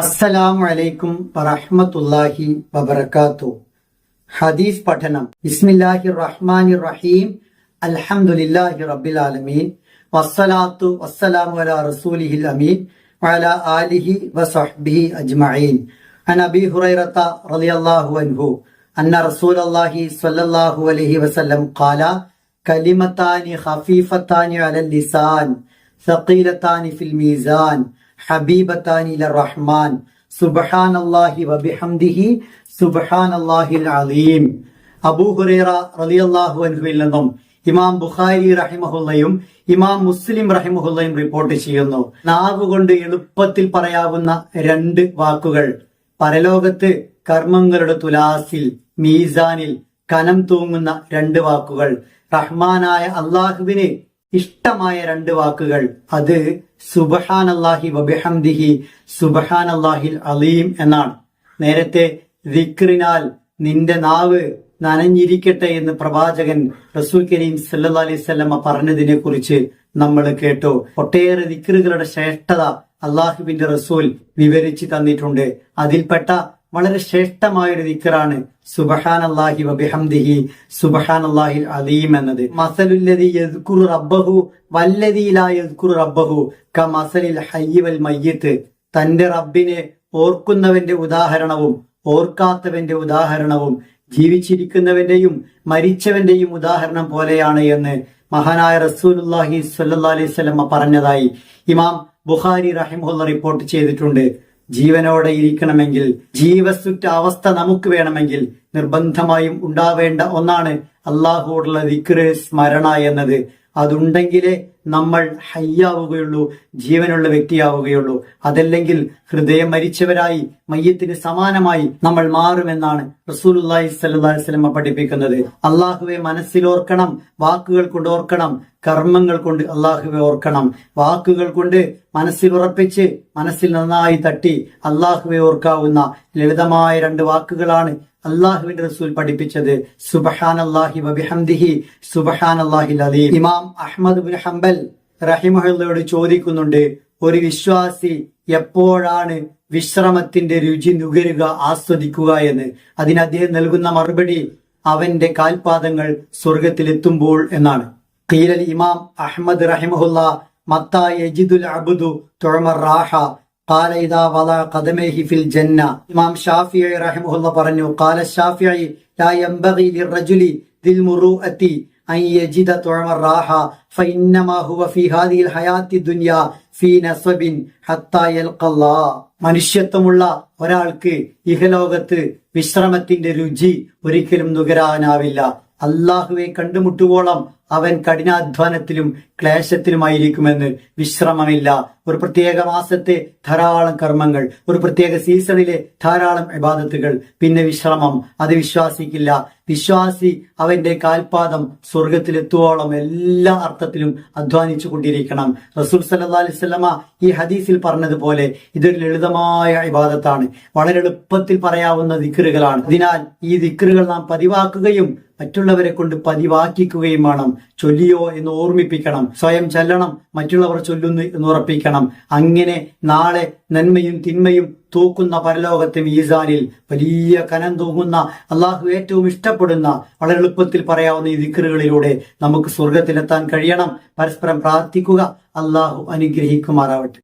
അസ്സലാമു അലൈക്കും വറഹ്മത്തുള്ളാഹി വബറകാതുഹു. ഹദീസ് പഠനം. ബിസ്മില്ലാഹിർ റഹ്മാനിർ റഹീം. അൽഹംദുലില്ലാഹി റബ്ബിൽ ആലമീൻ. വസ്സലാത്തു വസ്സലാമു അലാ റസൂലിഹിൽ അമീൻ വഅലാ ആലിഹി വസഹ്ബിഹി അജ്മഈൻ. അൻ അബീ ഹുറൈറത റളിയല്ലാഹു അൻഹു അന്ന റസൂലല്ലാഹി സ്വല്ലല്ലാഹു അലൈഹി വസല്ലം ഖാല കലിമതാനി ഖഫീഫതാനി അലൽ ലിസാൻ സഖീലതാനി ഫിൽ മീസാൻ ഹബീബത്താനി ഇലർ റഹ്മാൻ സുബ്ഹാനല്ലാഹി വബിഹംദിഹി സുബ്ഹാനല്ലാഹിൽ അലീം. അബൂ ഹുറൈറ റളിയല്ലാഹു അൻഹുവിൽ നിന്നും ഇമാം ബുഖാരി റഹിമഹുല്ലയും ഇമാം മുസ്ലിം റഹിമഹുല്ലയും റിപ്പോർട്ട് ചെയ്യുന്നു. നാവ് കൊണ്ട് എളുപ്പത്തിൽ പറയാവുന്ന രണ്ട് വാക്കുകൾ, പരലോകത്ത് കർമ്മങ്ങളുടെ തുലാസിൽ മീസാനിൽ കനം തൂങ്ങുന്ന രണ്ട് വാക്കുകൾ, റഹ്മാനായ അള്ളാഹുവിന് ഇഷ്ടമായ രണ്ട് വാക്കുകൾ, അത് സുബ്ഹാനല്ലാഹി വബിഹംദിഹി സുബ്ഹാനല്ലാഹിൽ അലീം എന്നാണ്. നേരത്തെ ദിക്റിനാൽ നിന്റെ നാവ് നനഞ്ഞിരിക്കട്ടെ എന്ന് പ്രവാചകൻ റസൂൽ കരീം സല്ലല്ലാഹു അലൈഹി വസല്ലമ പറഞ്ഞതിനെ കുറിച്ച് നമ്മൾ കേട്ടു. ഒട്ടേറെ ദിക്റുകളുടെ ശ്രേഷ്ഠത അള്ളാഹുവിന്റെ റസൂൽ വിവരിച്ചു തന്നിട്ടുണ്ട്. അതിൽപ്പെട്ട വളരെ ശ്രേഷ്ഠമായൊരു ദിക്റാണ് സുബ്ഹാനല്ലാഹി വബിഹംദിഹി സുബ്ഹാനല്ലാഹിൽ അലീം എന്നത്. മസലുല്ലദീ യദ്കുറു റബ്ബഹു വല്ലദീ ലാ യദ്കുറു റബ്ബഹു കമസലിൽ ഹയ്യി വൽ മയ്യിത്ത്. തന്റെ റബ്ബിനെ ഓർക്കുന്നവന്റെ ഉദാഹരണവും ഓർക്കാത്തവന്റെ ഉദാഹരണവും ജീവിച്ചിരിക്കുന്നവന്റെയും മരിച്ചവന്റെയും ഉദാഹരണം പോലെയാണ് എന്ന് മഹാനായ റസൂലുള്ളാഹി സ്വല്ലല്ലാഹു അലൈഹി വസല്ലം പറഞ്ഞതായി ഇമാം ബുഖാരി റഹിമഹുല്ലാഹ് റിപ്പോർട്ട് ചെയ്തിട്ടുണ്ട്. ജീവനോടെ ഇരിക്കണമെങ്കിൽ, ജീവസുറ്റ അവസ്ഥ നമുക്ക് വേണമെങ്കിൽ നിർബന്ധമായും ഉണ്ടാവേണ്ട ഒന്നാണ് അള്ളാഹുവോടുള്ള ദിക്റ്, സ്മരണ എന്നത്. അതുണ്ടെങ്കിലേ നമ്മൾ ഹയ്യാവുകയുള്ളൂ, ജീവനുള്ള വ്യക്തിയാവുകയുള്ളൂ. അതല്ലെങ്കിൽ ഹൃദയം മരിച്ചവരായി മയ്യത്തിന് സമാനമായി നമ്മൾ മാറുമെന്നാണ് റസൂലുള്ളാഹി സ്വല്ലല്ലാഹു അലൈഹി വസല്ലം പഠിപ്പിക്കുന്നത്. അള്ളാഹുവെ മനസ്സിലോർക്കണം, വാക്കുകൾ കൊണ്ട് ഓർക്കണം, കർമ്മങ്ങൾ കൊണ്ട് അള്ളാഹുവെ ഓർക്കണം. വാക്കുകൾ കൊണ്ട് മനസ്സിൽ ഉറപ്പിച്ച് മനസ്സിൽ നന്നായി തട്ടി അള്ളാഹുവെ ഓർക്കാവുന്ന ലളിതമായ രണ്ട് വാക്കുകളാണ് അള്ളാഹുവിന്റെ റസൂൽ പഠിപ്പിച്ചത്. സുബ്ഹാനല്ലാഹി വബിഹംദിഹി സുബ്ഹാനല്ലാഹിൽ അലീം. ഇമാം അഹ്മദ് ഇബ്നു ഹംബൽ റഹിമഹുല്ലയോട് ചോദിക്കുന്നുണ്ട്, ഒരു വിശ്വാസി എപ്പോഴാണ് വിശ്രമത്തിന്റെ രുചി നുകരുക, ആസ്വദിക്കുക എന്ന്. അതിന് അദ്ദേഹം നൽകുന്ന മറുപടി അവന്റെ കാൽപാദങ്ങൾ സ്വർഗത്തിലെത്തുമ്പോൾ എന്നാണ്. ഖീലൽ ഇമാം അഹ്മദ് റഹിമഹുല്ല മത്താ യജിദുൽ അബ്ദു തുഅമർ റാഹ ഖാല ഇദാ വദഅ ഖദമൈഹി ഫിൽ ജന്ന. ഇമാം ഷാഫിഈ റഹിമഹുല്ല പറഞ്ഞു, ഖാല ഷാഫിഈ ലാ യംബഗി ലിർറജുലി ദിൽ മുറൂഅത്തി അൻ യജിദ തുഅമർ റാഹ ഫഇന്നമാ ഹുവ ഫീ ഹാദിഹിൽ ഹയാത്തി ദുനിയ ഫീ നസ്ബിൻ ഹത്താ യൽഖല്ലാഹ്. മനുഷ്യത്വമുള്ള ഒരാൾക്ക് ഇഹലോകത്ത് വിശ്രമത്തിന്റെ രുചി ഒരിക്കലും നുകരാനാവില്ല. അള്ളാഹുവെ കണ്ടുമുട്ടുവോളം അവൻ കഠിനാധ്വാനത്തിലും ക്ലേശത്തിലുമായിരിക്കുമെന്ന്. വിശ്രമമില്ല. ഒരു പ്രത്യേക മാസത്തെ ധാരാളം കർമ്മങ്ങൾ, ഒരു പ്രത്യേക സീസണിലെ ധാരാളം ഇബാദത്തുകൾ, പിന്നെ വിശ്രമം. അത് വിശ്വാസിക്കില്ല. വിശ്വാസി അവന്റെ കാൽപാദം സ്വർഗത്തിലെത്തുവോളം എല്ലാ അർത്ഥത്തിലും അധ്വാനിച്ചു കൊണ്ടിരിക്കണം. റസൂൽ സല്ലല്ലാഹു അലൈഹി വസല്ലമ ഈ ഹദീസിൽ പറഞ്ഞതുപോലെ ഇതൊരു ലളിതമായ ഇബാദത്താണ്, വളരെ എളുപ്പത്തിൽ പറയാവുന്ന ദിക്റുകളാണ്. അതിനാൽ ഈ ദിക്റുകൾ നാം പതിവാക്കുകയും മറ്റുള്ളവരെ കൊണ്ട് പതിവാക്കിക്കുകയും വേണം. ചൊല്ലിയോ എന്ന് ഓർമ്മിപ്പിക്കണം, സ്വയം ചൊല്ലണം, മറ്റുള്ളവർ ചൊല്ലുന്നു എന്ന് ഉറപ്പിക്കണം. അങ്ങനെ നാളെ നന്മയും തിന്മയും തൂക്കുന്ന പരലോകത്തെ മീസാനിൽ വലിയ കനം തൂങ്ങുന്ന, അള്ളാഹു ഏറ്റവും ഇഷ്ടപ്പെടുന്ന, വളരെ എളുപ്പത്തിൽ പറയാവുന്ന ഈ ദിക്റുകളിലൂടെ നമുക്ക് സ്വർഗത്തിലെത്താൻ കഴിയണം. പരസ്പരം പ്രാർത്ഥിക്കുക. അള്ളാഹു അനുഗ്രഹിക്കുമാറാവട്ടെ.